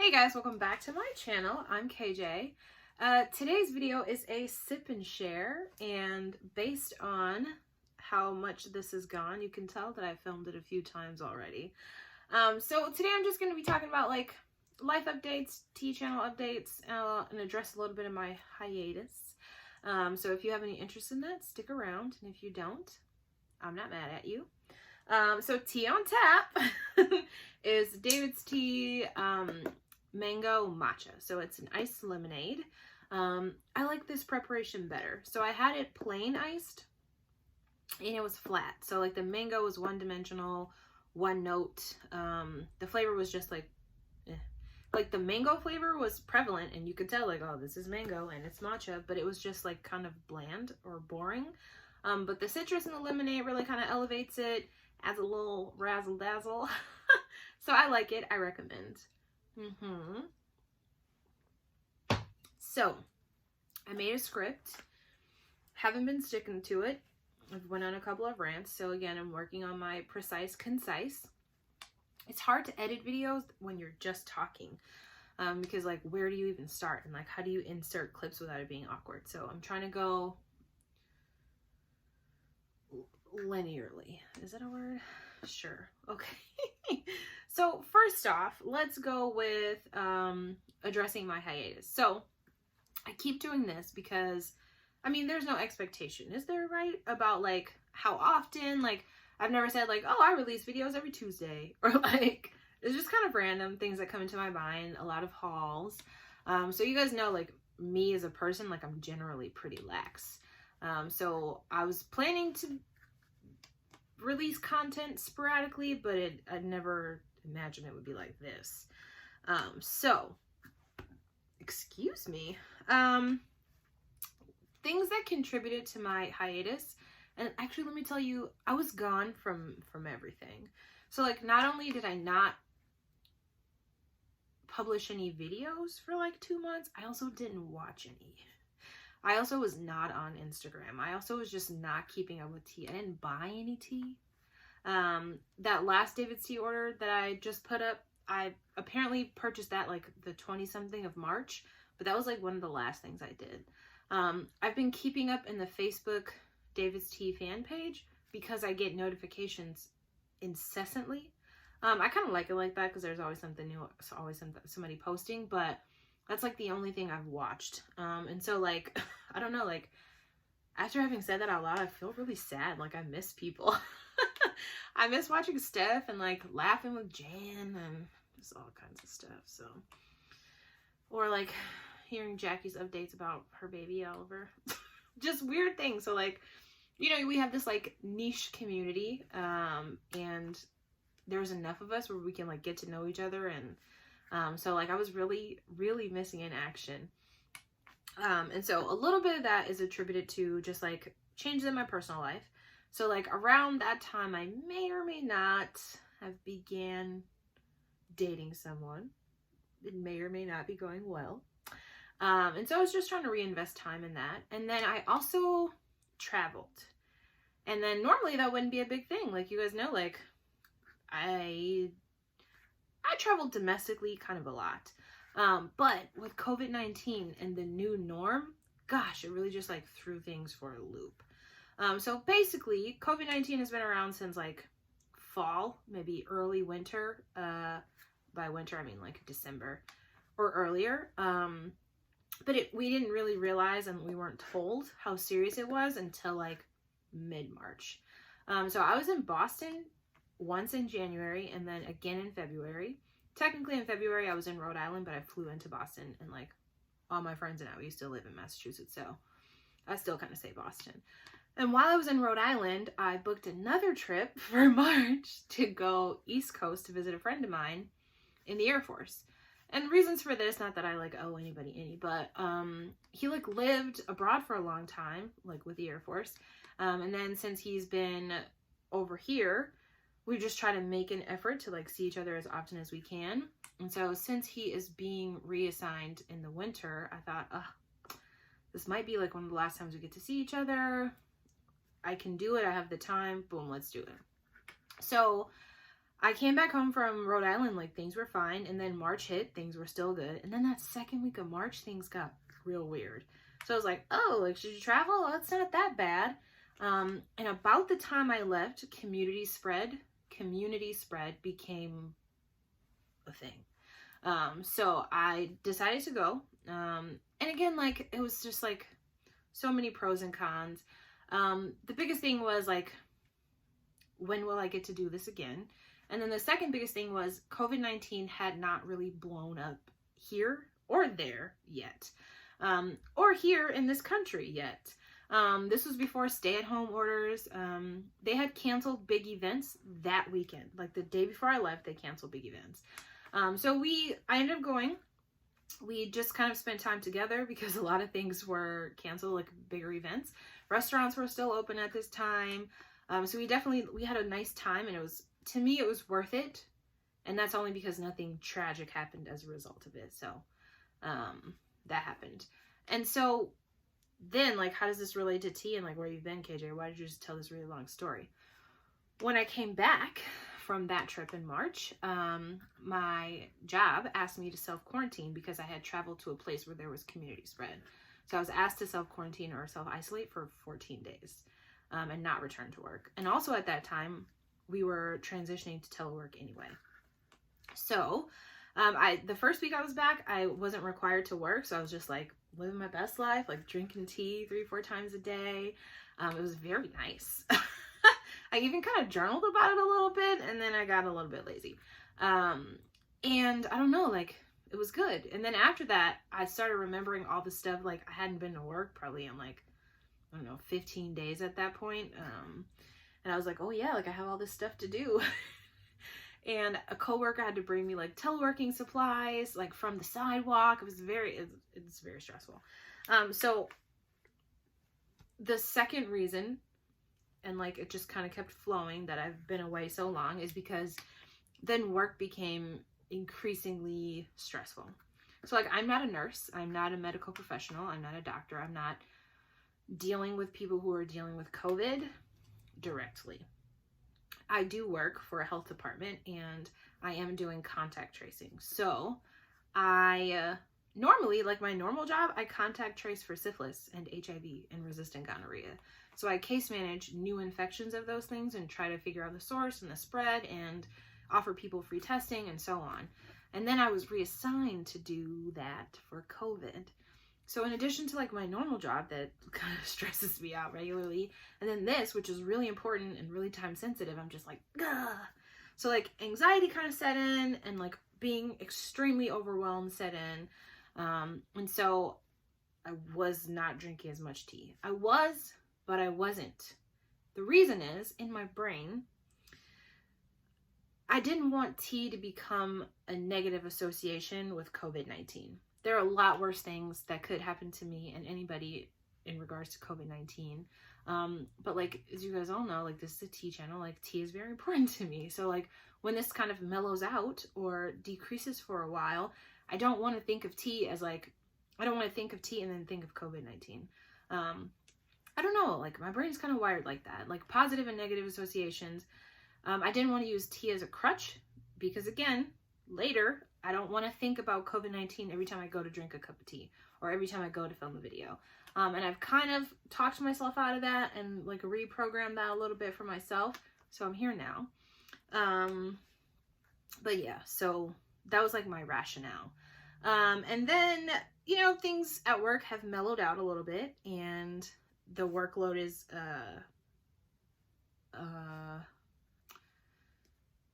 Hey guys, welcome back to my channel. I'm KJ. Today's video is a sip and share, and based on how much this has gone, you can tell that I filmed it a few times already. So today I'm just going to be talking about like life updates, tea channel updates, and address a little bit of my hiatus. So if you have any interest in that, stick around, and if you don't, I'm not mad at you. So tea on tap is David's tea, mango matcha. So it's an iced lemonade. I like this preparation better. So I had it plain iced and it was flat. So like the mango was one dimensional, one note. The flavor was just like the mango flavor was prevalent and you could tell like, oh, this is mango and it's matcha, but it was just like kind of bland or boring. But the citrus in the lemonade really kind of elevates it, adds a little razzle dazzle. So I like it. I recommend. So I made a script, haven't been sticking to it. I've went on a couple of rants, so again I'm working on my precise, concise. It's hard to edit videos when you're just talking, because like where do you even start, and like how do you insert clips without it being awkward? So I'm trying to go linearly. Is that a word? Sure. Okay. So first off, let's go with addressing my hiatus. So I keep doing this because, I mean, there's no expectation, is there, right? About like how often, like I've never said like, oh, I release videos every Tuesday, or like, it's just kind of random things that come into my mind, a lot of hauls. So you guys know like me as a person, like I'm generally pretty lax. So I was planning to release content sporadically, but I never imagined it would be like this. So excuse me. Things that contributed to my hiatus, and actually let me tell you, I was gone from everything. So like not only did I not publish any videos for like 2 months, I also didn't watch any. I also was not on Instagram. I also was just not keeping up with tea. I didn't buy any tea. That last David's tea order that I just put up, I apparently purchased that like the 20-something of March, but that was like one of the last things I did. I've been keeping up in the Facebook David's Tea fan page because I get notifications incessantly. I kind of like it like that because there's always something new, always somebody posting, but that's like the only thing I've watched. And so like, I don't know, like after having said that out loud, I feel really sad. Like I miss people. I miss watching Steph and like laughing with Jan and just all kinds of stuff. So, or like hearing Jackie's updates about her baby Oliver, just weird things. So like, you know, we have this like niche community, and there's enough of us where we can like get to know each other. And so like I was really missing in action. And so a little bit of that is attributed to just like changes in my personal life. So like around that time, I may or may not have began dating someone. It may or may not be going well. And so I was just trying to reinvest time in that. And then I also traveled. And then normally that wouldn't be a big thing. Like you guys know, like I traveled domestically kind of a lot. But with COVID-19 and the new norm, gosh, it really just like threw things for a loop. So basically, COVID-19 has been around since like fall, maybe early winter. By winter, I mean like December or earlier. But we didn't really realize, and we weren't told how serious it was until like mid-March. So I was in Boston once in January and then again in February. Technically in February, I was in Rhode Island, but I flew into Boston, and like all my friends and I, we used to live in Massachusetts, so I still kind of say Boston. And while I was in Rhode Island, I booked another trip for March to go East Coast to visit a friend of mine in the Air Force. And reasons for this, not that I like owe anybody any, but he like lived abroad for a long time, like with the Air Force. And then since he's been over here, we just try to make an effort to like see each other as often as we can. And so since he is being reassigned in the winter, I thought, this might be like one of the last times we get to see each other. I can do it. I have the time. Boom, let's do it. So I came back home from Rhode Island, like things were fine. And then March hit, things were still good. And then that second week of March, things got real weird. So I was like, oh, like, should you travel? Well, it's not that bad. And about the time I left, community spread became a thing. So I decided to go. And again, like, it was just like so many pros and cons. The biggest thing was like, when will I get to do this again? And then the second biggest thing was COVID-19 had not really blown up here or there yet, or here in this country yet. This was before stay-at-home orders. They had canceled big events that weekend. Like the day before I left, they canceled big events. So I ended up going. We just kind of spent time together because a lot of things were canceled, like bigger events. Restaurants were still open at this time. So we had a nice time, and to me, it was worth it. And that's only because nothing tragic happened as a result of it. So, that happened. And so then, like, how does this relate to tea and like where you've been, KJ? Why did you just tell this really long story? When I came back from that trip in March, my job asked me to self-quarantine because I had traveled to a place where there was community spread. So I was asked to self-quarantine or self-isolate for 14 days and not return to work. And also at that time, we were transitioning to telework anyway. So the first week I was back, I wasn't required to work. So I was just like living my best life, like drinking tea 3-4 times a day. It was very nice. I even kind of journaled about it a little bit, and then I got a little bit lazy. And I don't know, like, it was good. And then after that, I started remembering all the stuff, like, I hadn't been to work probably in, like, I don't know, 15 days at that point. And I was like, oh yeah, like, I have all this stuff to do. And a coworker had to bring me, like, teleworking supplies, like, from the sidewalk. It was it's very stressful. So the second reason, and like it just kind of kept flowing, that I've been away so long, is because then work became increasingly stressful. So like, I'm not a nurse, I'm not a medical professional, I'm not a doctor, I'm not dealing with people who are dealing with COVID directly. I do work for a health department, and I am doing contact tracing. So I normally, like my normal job, I contact trace for syphilis and HIV and resistant gonorrhea. So I case manage new infections of those things and try to figure out the source and the spread and offer people free testing and so on. And then I was reassigned to do that for COVID. So in addition to like my normal job that kind of stresses me out regularly, and then this, which is really important and really time sensitive, I'm just like, gah. So like anxiety kind of set in, and like being extremely overwhelmed set in. And so I was not drinking as much tea. I was, but I wasn't. The reason is, in my brain, I didn't want tea to become a negative association with COVID-19. There are a lot worse things that could happen to me and anybody in regards to COVID-19. But like, as you guys all know, like, this is a tea channel, like tea is very important to me. So like, when this kind of mellows out or decreases for a while, I don't want to think of tea as like, I don't want to think of tea and then think of COVID-19. I don't know, like my brain's kind of wired like that, like positive and negative associations. I didn't want to use tea as a crutch because, again, later, I don't want to think about COVID-19 every time I go to drink a cup of tea or every time I go to film a video. And I've kind of talked myself out of that and like reprogrammed that a little bit for myself. So I'm here now. But yeah, so that was like my rationale. And then, you know, things at work have mellowed out a little bit, and the workload is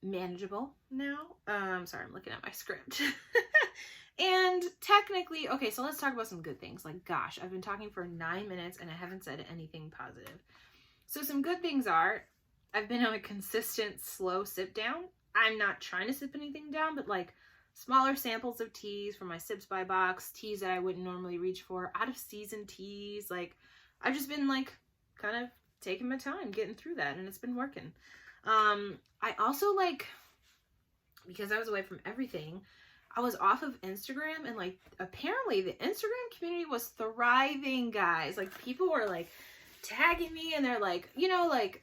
manageable now. Sorry, I'm looking at my script. And technically, okay, so let's talk about some good things. Like, gosh, I've been talking for 9 minutes and I haven't said anything positive. So some good things are, I've been on a consistent slow sip down. I'm not trying to sip anything down, but like smaller samples of teas from my Sips by Box, teas that I wouldn't normally reach for, out of season teas. Like, I've just been like kind of taking my time getting through that, and it's been working. I also, like, because I was away from everything, I was off of Instagram, and like apparently the Instagram community was thriving, guys. Like, people were like tagging me, and they're like, you know, like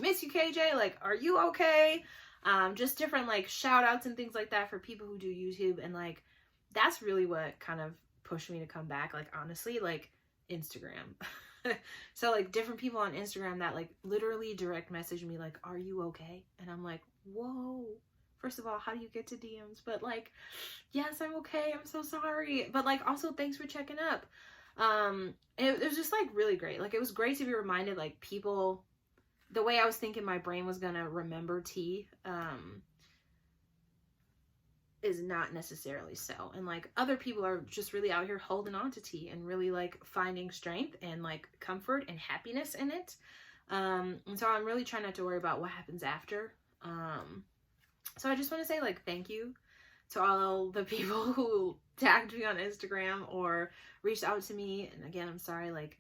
miss you, KJ, like, are you okay? Just different like shout outs and things like that for people who do YouTube. And like, that's really what kind of pushed me to come back. Like, honestly, like Instagram. So like different people on Instagram that like literally direct message me like, are you okay? And I'm like, whoa, first of all, how do you get to DMs? But like, yes, I'm okay, I'm so sorry. But like, also thanks for checking up. It was just like really great. Like, it was great to be reminded, like, people, the way I was thinking my brain was gonna remember tea is not necessarily so. And like, other people are just really out here holding on to tea and really like finding strength and like comfort and happiness in it. And so I'm really trying not to worry about what happens after. So I just want to say like thank you to all the people who tagged me on Instagram or reached out to me. And again, I'm sorry, like,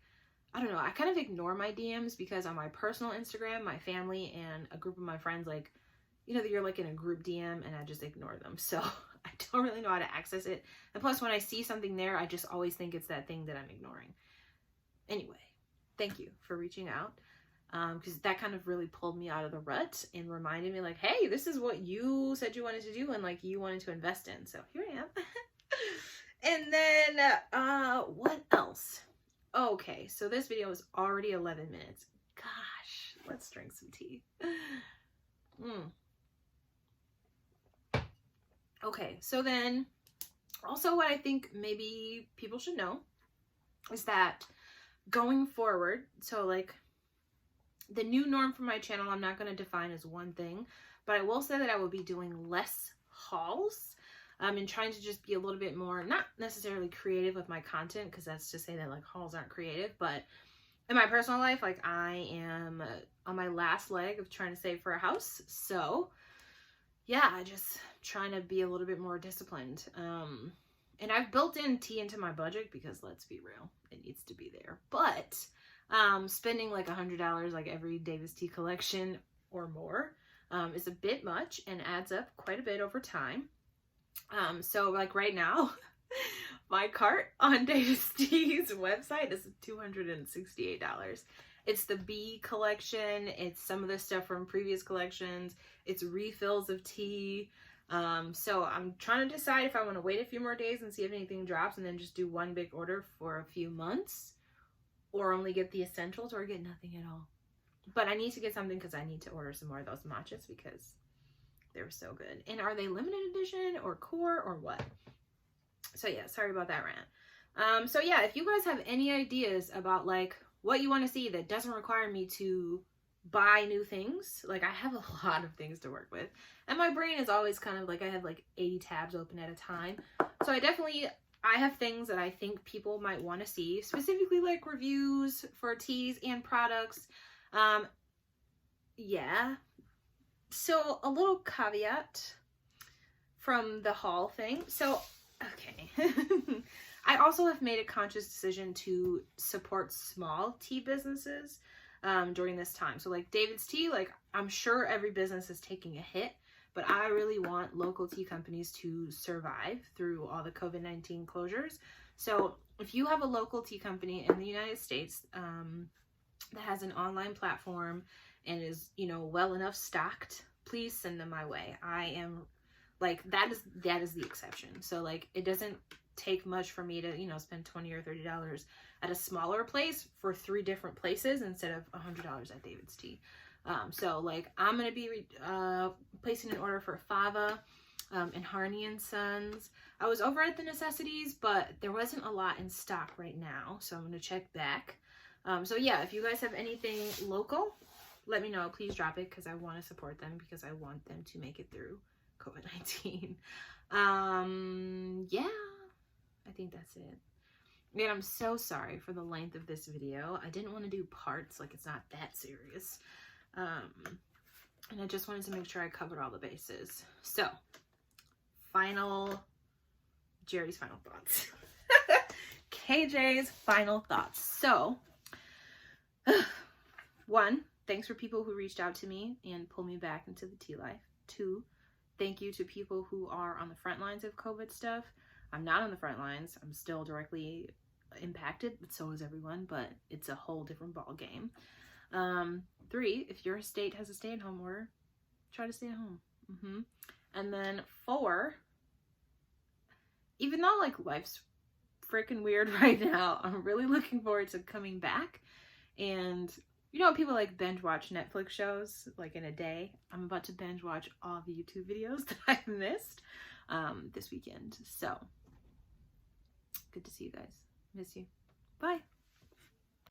I don't know, I kind of ignore my DMs because on my personal Instagram, my family and a group of my friends, like, you know, you're like in a group DM, and I just ignore them. So I don't really know how to access it. And plus, when I see something there, I just always think it's that thing that I'm ignoring. Anyway, thank you for reaching out. Because that kind of really pulled me out of the rut and reminded me like, hey, this is what you said you wanted to do and like you wanted to invest in. So here I am. And then, what else? Okay, so this video is already 11 minutes. Gosh, let's drink some tea. Okay, so then also what I think maybe people should know is that going forward, so like the new norm for my channel, I'm not going to define as one thing, but I will say that I will be doing less hauls and trying to just be a little bit more, not necessarily creative with my content, because that's to say that like hauls aren't creative, but in my personal life, like I am on my last leg of trying to save for a house. So yeah, I just trying to be a little bit more disciplined. And I've built in tea into my budget because let's be real, it needs to be there. But spending like $100 like every Davis tea collection or more is a bit much and adds up quite a bit over time. So like right now, my cart on Davis Tea's website is $268. It's the B collection. It's some of the stuff from previous collections. It's refills of tea. So I'm trying to decide if I want to wait a few more days and see if anything drops and then just do one big order for a few months, or only get the essentials or get nothing at all. But I need to get something because I need to order some more of those matchas because they're so good. And are they limited edition or core or what? So yeah, sorry about that rant. So yeah, if you guys have any ideas about like what you want to see that doesn't require me to buy new things, like I have a lot of things to work with, and my brain is always kind of like, I have like 80 tabs open at a time. So I have things that I think people might want to see, specifically like reviews for teas and products. Yeah. So a little caveat from the haul thing. So, okay. I also have made a conscious decision to support small tea businesses during this time. So like David's Tea, like I'm sure every business is taking a hit, but I really want local tea companies to survive through all the COVID-19 closures. So if you have a local tea company in the United States that has an online platform and is, you know, well enough stocked, please send them my way. I am like, that is the exception. So like, it doesn't take much for me to, you know, spend $20 or $30 at a smaller place for 3 different places instead of $100 at David's Tea. So like, I'm going to be placing an order for Fava and Harney and Sons. I was over at the Necessities, but there wasn't a lot in stock right now. So I'm going to check back. So yeah, if you guys have anything local, let me know. Please drop it because I want to support them because I want them to make it through COVID-19. Yeah, I think that's it. Man, I'm so sorry for the length of this video. I didn't want to do parts, like it's not that serious. And I just wanted to make sure I covered all the bases. So, Jerry's final thoughts. KJ's final thoughts. So, 1, thanks for people who reached out to me and pulled me back into the tea life. 2, thank you to people who are on the front lines of COVID stuff. I'm not on the front lines. I'm still directly impacted, but so is everyone, but it's a whole different ball game. 3, if your state has a stay-at-home order, try to stay at home. And then 4, even though like life's freaking weird right now, I'm really looking forward to coming back. And you know, people like binge watch Netflix shows like in a day. I'm about to binge watch all the YouTube videos that I've missed this weekend. So good to see you guys. Miss you. Bye.